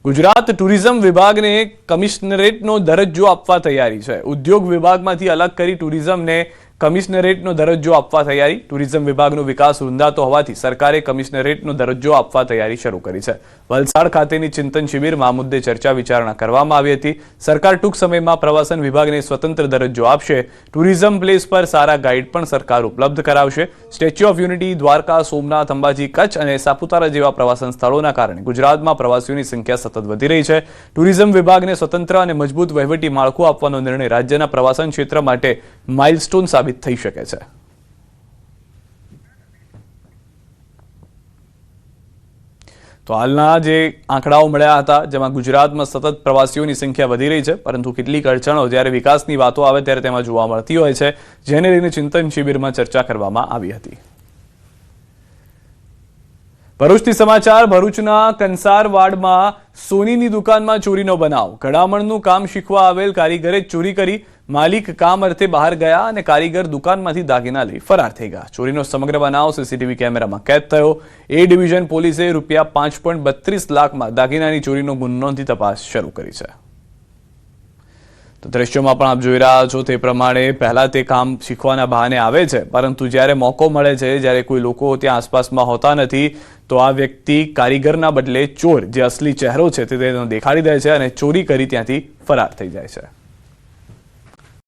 Gujarat tourism વિભાગને કમિશનરેટનો દરજ્જો આપવા તૈયારી છે। ઉદ્યોગ વિભાગમાંથી અલગ કરી ટુરિઝમને કમિશનરેટનો દરજ્જો આપવા તૈયારી। ટુરિઝમ વિભાગનો વિકાસ રૂંધાતો હોવાથી સરકારે કમિશનરેટનો દરજ્જો આપવા તૈયારી શરૂ કરી છે। વલસાડ ખાતેની ચિંતન શિબિરમાં આ મુદ્દે ચર્ચા વિચારણા કરવામાં આવી હતી। સરકાર ટૂંક સમયમાં પ્રવાસન વિભાગને સ્વતંત્ર દરજ્જો આપશે। ટુરિઝમ પ્લેસ પર સારા ગાઈડ પણ સરકાર ઉપલબ્ધ કરાવશે। Statue of unity, Dwarka, Somnath, Ambaji, Kutch અને સાપુતારા જેવા પ્રવાસન સ્થળોના કારણે ગુજરાતમાં પ્રવાસીઓની સંખ્યા સતત વધી રહી છે। ટુરિઝમ વિભાગને સ્વતંત્ર અને મજબૂત વહીવટી માળખું આપવાનો નિર્ણય રાજ્યના પ્રવાસન ક્ષેત્ર માટે માઇલસ્ટોન સાબિત થઈ શકે છે। તો હાલના જે આંકડાઓ મળ્યા હતા જેમાં ગુજરાતમાં સતત પ્રવાસીઓની સંખ્યા વધી રહી છે, પરંતુ કેટલીક અડચણો જ્યારે વિકાસની વાતો આવે ત્યારે તેમાં જોવા મળતી હોય છે, જેને લઈને ચિંતન શિબિરમાં ચર્ચા કરવામાં આવી હતી। ભરૂચથી સમાચાર। ભરૂચના કંસારવાડમાં સોનીની દુકાનમાં ચોરીનો બનાવ। ઘડામણનું કામ શીખવા આવેલ કારીગરે ચોરી કરી। માલિક કામ અર્થે બહાર ગયા અને કારીગર દુકાનમાંથી દાગીના લઈ ફરાર થઈ ગયા। ચોરીનો સમગ્ર બનાવ સીસીટીવી કેમેરામાં કેદ થયો। એ ડિવિઝન પોલીસે ₹5.32 લાખમાં દાગીનાની ચોરીનો ગુનો નોંધી તપાસ શરૂ કરી છે। તો દ્રશ્યોમાં પણ આપ જોઈ રહ્યા છો તે પ્રમાણે પહેલા તે કામ શીખવાના બહાને આવે છે, પરંતુ જ્યારે મોકો મળે છે, જ્યારે કોઈ લોકો ત્યાં આસપાસમાં હોતા નથી, તો આ વ્યક્તિ કારીગરના બદલે ચોર, જે અસલી ચહેરો છે, તે તેનો દેખાડી દે છે અને ચોરી કરી ત્યાંથી ફરાર થઈ જાય છે।